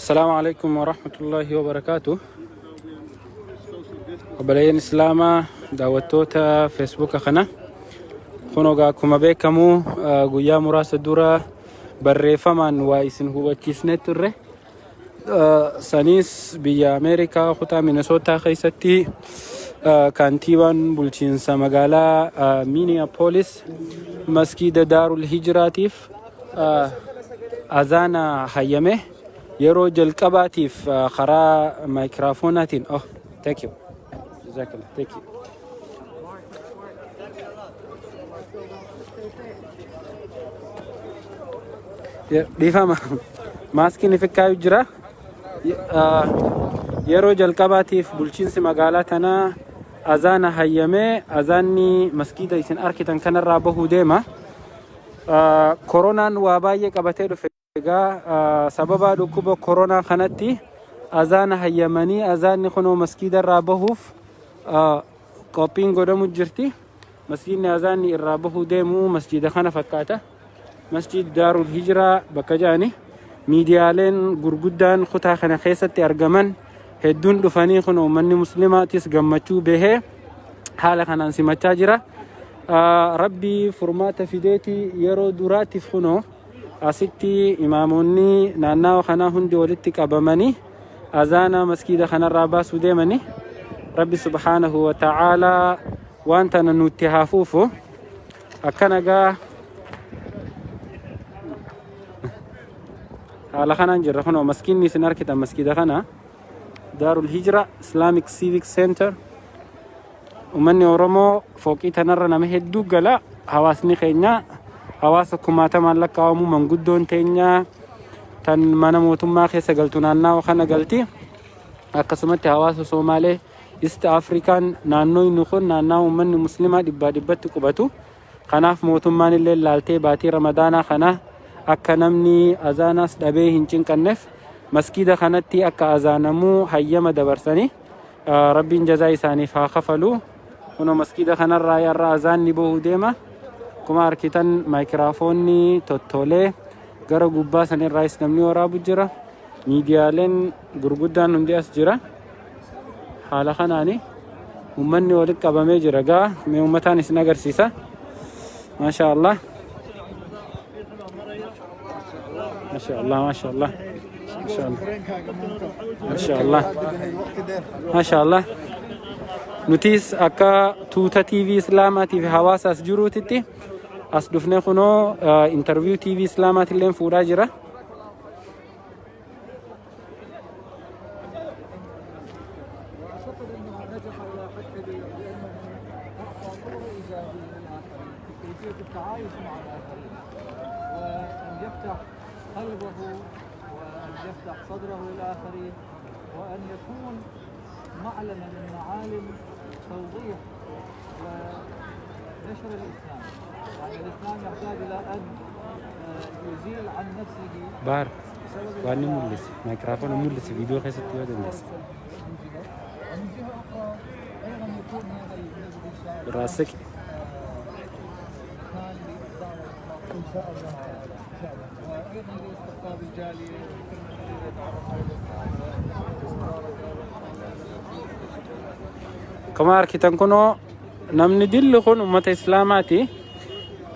السلام عليكم ورحمة الله وبركاته. وبلين إسلاما دعوتوتا فيسبوك خنا خنوغا كما بيكمو قويا مراس الدورة بريفمان وايسن هو كيسنت الره سانيس بيا أمريكا خطا مينيسوتا خيستي كانتيوان بولشينسا مقالا مينيابوليس مسجد دار الهجراتيف أذانا حيامه يرو جلقباتيف خرا مايكروفوناتين ثانك يو جزاك الله ثانك يو ديفاما ماسكين فيكا يجرا يرو جلقباتيف بولشينس مقالاتنا أذانا حيامه أذاني مسجد يسن أركتن كان رابه ديما كورونا وباية قبتيرو sababa dhukkuba koronaa kanatti azaana hayyamanii azaanni kunoo masgiida irraa bahuuf qophiin godhamu jirti. Masgiidni azaanni irraa bahuu deemu masgiida kana fakkaata. Masgiid Daarul Hijiraa bakka jaani miidiyaaleen gurguddaan kutaa kana keessatti argaman hedduun dhufanii kunoo manni muslimaatis gammachuu bahee haala kanaan simachaa jira. Rabbi furmaata fideeti yeroo duraatiif kunoo asitti imaamonni naannoo kana hundi walitti qabamanii azaana masgiida kanarraa baasuu deemanii Rabbi subhaanahu wa ta'aalaa wanta nutti haafuufu akkanagaa haala kanaan jirra. Kunoo masgiidni isin arkitan masgiida kana Daarul Hijra Islamic Civic Center. Uummanni Oromoo fooqii tanarra nama hedduu gala. Hawaasni keenya hawaasa kumaatamaan lakkaa'amu manguddoon teenya tan mana mootummaa keessa galtu naannoo kana galti. Akkasumatti hawaasa Somaalee East African naannoo inni kun naannoo uummanni muslimaa dhibbatti qubatu. Kanaaf mootummaan illee laaltee baatii Ramadaanaa kana akka namni azaanaas dhabee hin cinqanneef masgiida kanatti akka azaanamuu hayyama dabarsanii rabbiin jazaa isaaniif haa kafalu. Kunoo masgiida kanarraa yarra azaanni bahuu deema. Kuma arkitan maayikiraafoonni tottolee gara gubbaa sanirraayis namni waraabu jira. Miidiyaaleen gurguddaan hundi as jira. Haala kanaani uummanni walitti qabamee jira. Gaa mee uummataan isin agarsiisa. Maasha Allah. Maasha Allah, maasha Allah. Maasha Allah. Maasha Allah. Maasha Allah. Nutis akka tuuta TV Islaamaatiif hawaasaas jiruutitti as dhufnee kunoo interview TV Islaamaatillee fuudhaa jira. معلما من معالم توضيح ونشر الإسلام. يعني الإسلام يحتاج إلى أن يزيل عن نفسه بار وأنا مجلس ميكروفون مجلس فيديو خاصة تيجي الناس ومن جهة أخرى أيضا يكون هذا المجلس راسك إن شاء الله وأيضا لاستقطاب الجالية يتعرف على الإسلام. كما أركتن كنو نمني دل خون أمة إسلاماتي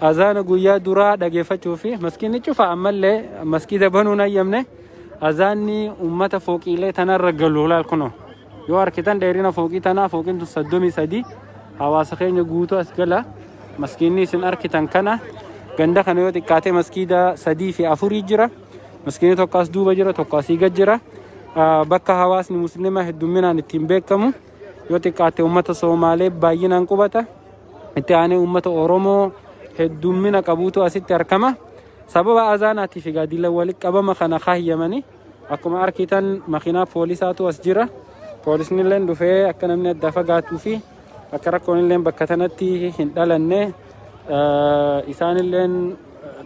أذان قويا درا دقيفتو فيه مسكين تشوفا أمال لي مسكيد بنونا يمني أذاني أمة فوقي لي تنرقلو لالكنو يو أركتن ديرينا فوقي تنا فوقين تصدومي سدي حواسخين يقوتو أسقلا مسكيني سن أركتن كنا غندا خنيو تكاتي مسكيدا سدي في أفوري جرا مسكيني توقاس دوبا جرا توقاسي جرا بكا حواسني مسلمة هدومنا نتيمبكمو yoo xiqqaate uummata Somaalee baay'inaan qubata. Itti aanee uummata Oromoo heddummina qabuutu asitti argama. Sababa azaanaatiif gaadiila walitti qabama kana kaayyamanii akkuma arkitan makiinaa poolisaatu as jira. Poolisni illee dhufee akka namni adda fagaatuu fi akka rakkoon illee bakka tanatti hin dhalanne isaan illee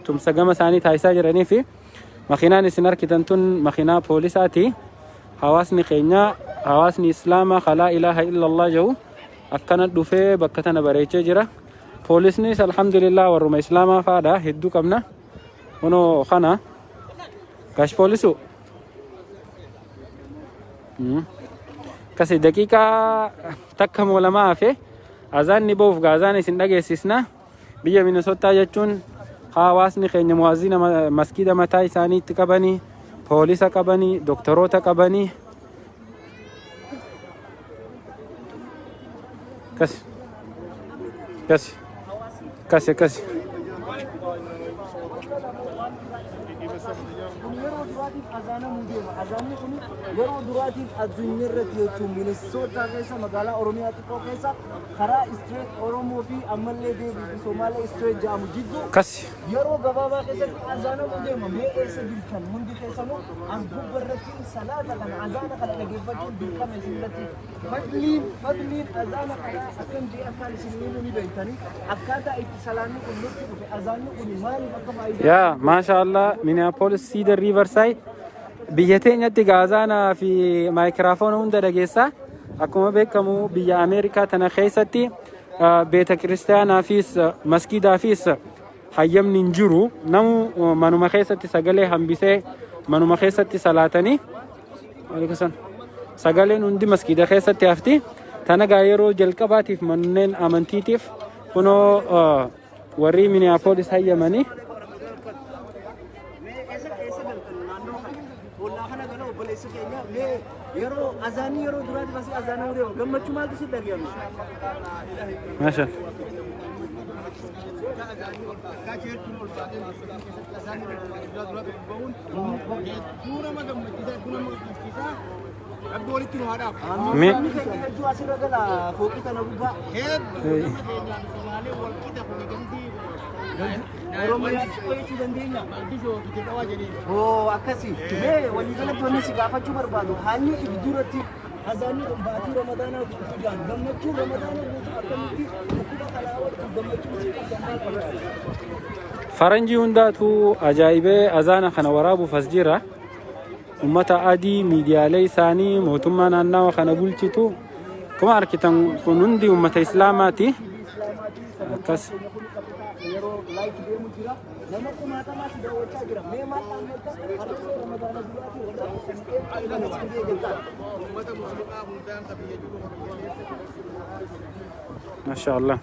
tumsa gama isaanii taasisaa jiranii fi makiinaan isin arkitan tun makiinaa poolisaati. Hawaasni keenya hawaasni islaamaa laa ilaaha illallah jedhu akkana dhufee bakka tana bareechee jira. Poolisnis alhamdulillah warruma islaamaa faadha hedduu qabna. Kunoo kana gash poolisu kasi daqiiqaa takka moo lama hafe azaanni ba'uuf gaazaan isin dhageessisna. Biyya Minnesota jechuun hawaasni keenya muwaazina maskiida mataa isaaniitti qabanii, poolisa qabanii, doktoroota qabanii. Kasi أذان موديم أذان كوني يرو دراتي الدنيا رتي يوم مينيسوتا كيسا مقالة أوروميا تكو كيسا خرا استريت أورومو في أمالي دي بسومالي استريت جامو جدو kasi يرو غبابا كيسا أذان موديم مي إيسا بالكن مندي كيسا مو أزبوب الرتي صلاة كان أذان كان لقيفتو بالكن مسلتي فضلين أذان كان أكن دي أكال سنين ميدايتاني أكادا إتصالاني كنوتي أذان كوني مالي بكما yaa maashaallah Minneapolis Cedar Riverside biyya teenyatti gaazanaa fi maayikiraafoona hunda dhageessa. Akkuma beekamu biyya Ameerikaa tana keessatti beeta kiristaanaafis maskiidaafis hayyamni hin jiru. Namu manuma keessatti sagalee hambisee manuma keessatti salaatanii sagaleen hundi maskiida keessatti hafti. Tanagaa yeroo jalqabaatiif manneen amantiitiif kunoo warri Minneapolis hayyamanii يرو أذاني يرو دراتي بس أذانه وريه لما شو ما تصير ده اليوم ماشي Oh, akasi. Me wali kana tonni si gafa chu barbado. Hani idurati azani baati Ramadana kutugan. Gammachu Ramadana kutu akamiti kutuba kalawat gammachu faranjii hundaatu ajaa'ibee azaana kana waraabuuf as jira. Ummata adii miidiyaalee isaanii mootummaa naannawa kana bulchitu kuma arkitan kun hundi ummata islaamaati. Akkas yeroo like deemu jira nama kumaatamaa si daawwachaa jira mee maal dhaammatta harka Ramadaana duraati warra sisqee ayyaana sisqee jalqaba ummata muslimaa hundaan qabiyya jiru maashaallah.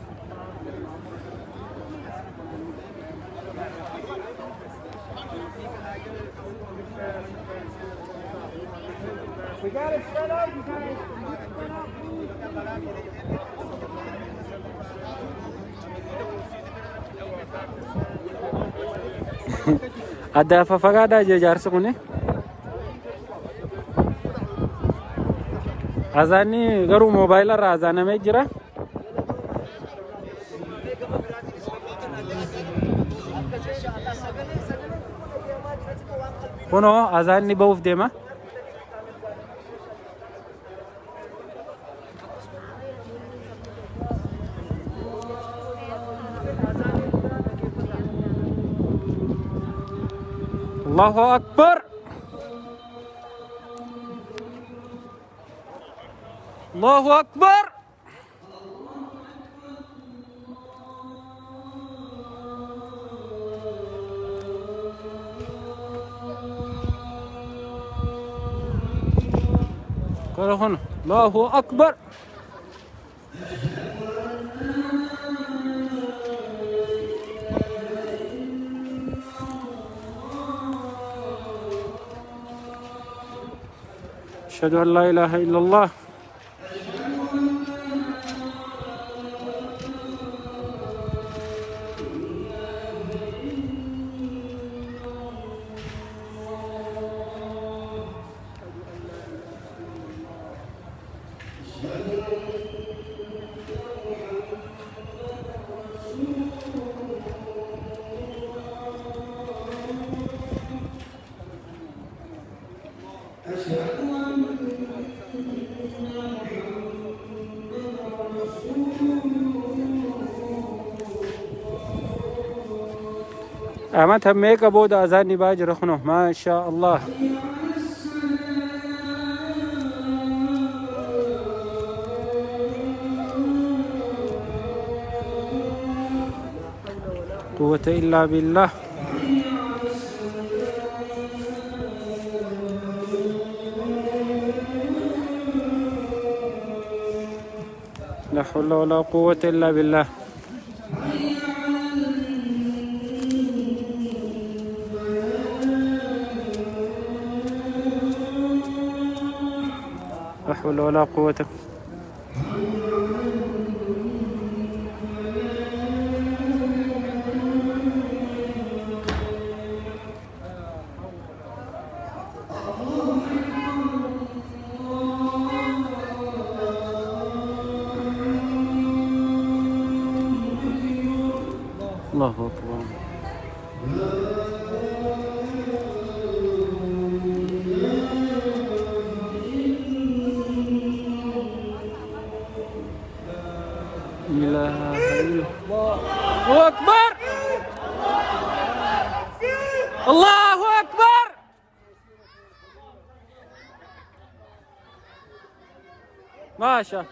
Adda fafagaadhaa jee jaarsi kuni azaanni garuu moobaayilarraa azaanamee jira. Kunoo azaanni ba'uuf deema. Allahu Akbar. Allahu Akbar. Allahu Akbar. أشهد أن لا إله إلا الله. أما تميك بود أذاني باجر خنو ما شاء الله. قوة إلا بالله. لا حول ولا قوة إلا بالله. لا حول ولا قوة. الله أكبر. إله إلا الله أكبر. الله أكبر. ما شاء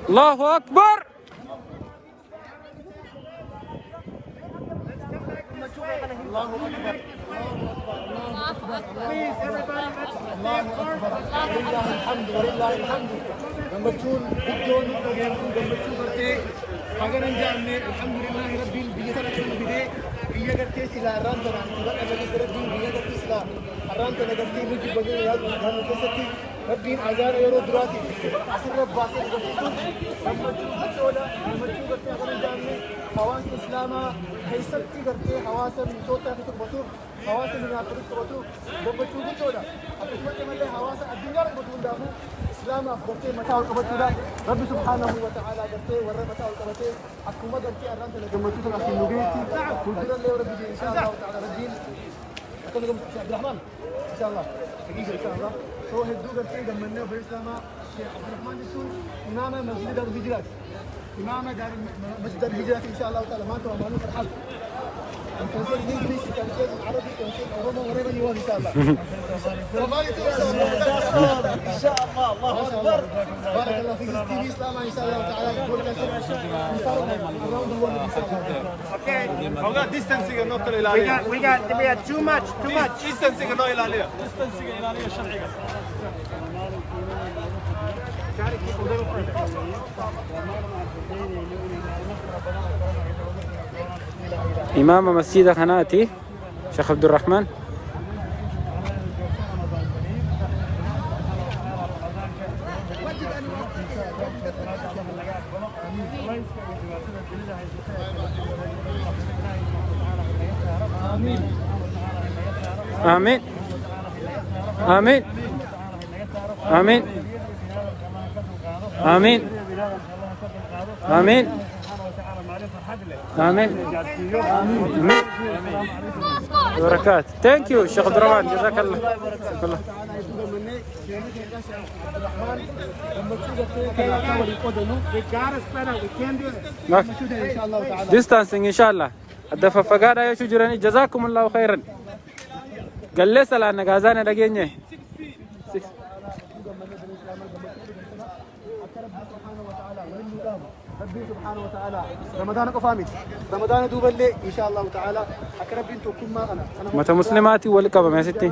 الله أكبر. الله أكبر. Please everybody let's stand firm. لله الحمد ولله الحمد. gammachuun iddoon dhageenyu gammachuu gartee haganan jaanne alhamdulillahi rabbiin biyya sana kan fidee biyya gartee silaa irraan tanaan itti badhaafate rabbiin biyya gartee silaa irraan tana gartee nuti bagee yaadu keessatti rabbiin azaana yeroo duraati asirra baasee dubartituun gammachuu guddoodha. gammachuu gartee haganan jaanne hawaasni islaamaa keessatti gartee hawaasa misoota fi turbatuuf hawaasa minaafiris qabatuuf gammachuu guddoodha. akkasumatti malee hawaasa addunyaa qabatu hundaafuu islaamaaf gartee mataa ol qabachuudha. rabbi subhaanahu wa ta'aalaa gartee warra mataa ol qabatee akkuma gartee arraan tana gammachuu tana asiin nu geetti fuuldurallee rabbi insha allahu ta'ala rabbiin akkana gammachuu abdurrahmaan insha allah haqiiqa insha allah soo hedduu gartee gammannee obbo islaamaa sheekh abdurrahmaan jechuun imaama masjida al-hijraati. imaama masjida al-hijraati insha allahu ta'ala maanta waa maaluu farxaatu. تنسيق الانجليزي تنسيق العربي تنسيق اوروبا وريبا يوان ان شاء الله. ان شاء الله. الله اكبر. بارك الله فيك تي في اسلام ان شاء الله تعالى. Okay. Okay, distancing no kale ilaaliya. We got too much. Distancing no ilaaliya. Distancing ilaaliya sharciga. إمام مسجد خناتي شيخ عبد الرحمن. آمين آمين آمين آمين آمين آمين آمين بركات. ثانك يو شيخ عبد الرحمن جزاك الله. جزاك الله. ديستانسينج ان شاء الله. الدفع فقادا يا شجراني جزاكم الله خيرا. قال لي سلا نغازانا دغيني ربي سبحانه وتعالى رمضان قفامي رمضان دوبلي ان شاء الله تعالى اقرب بنت كما انا متى مسلماتي ولقب ما ستي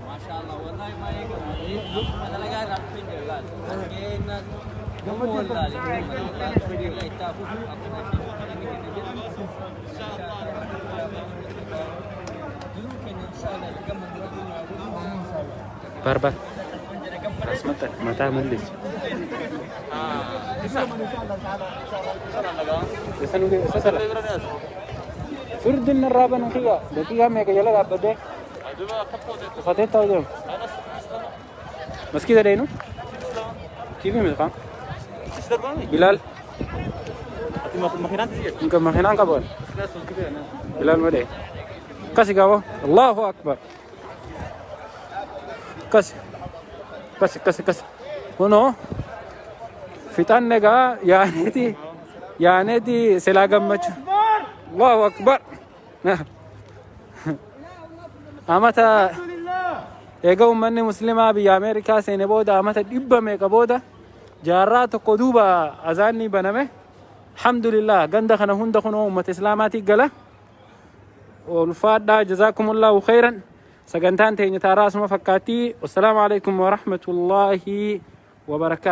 ما شاء الله والله ما يقول انا لا قاعد اعرف فين جلال مسكين هو اللي يتافق يمكن ان شاء الله نكمل باربا اسمتك ما تعمل ليش فرد الرابع نخيا دقيقة ميكا يلا قابده خطيت تاوديو مسكيدة دينو كيف ملقا بلال ممكن مخينان قبل بلال مدي كسي قابو الله أكبر كسي هنو فتان نقا يعني تي yaaneeti silaa gammachuu Allahu akbar amata eega ummanni muslimaa biyya Ameerikaa seene booda amata 100 meeqa booda jaarraa tokko duuba azaanni baname alhamdulillah ganda kana hunda kunoo ummata islaamaati gala ulfaadhaa jazakumullahu khairan sagantaan teenya taaraa asuma fakkaatti wassalamu alaikum wa rahmatullahi wa barakatuh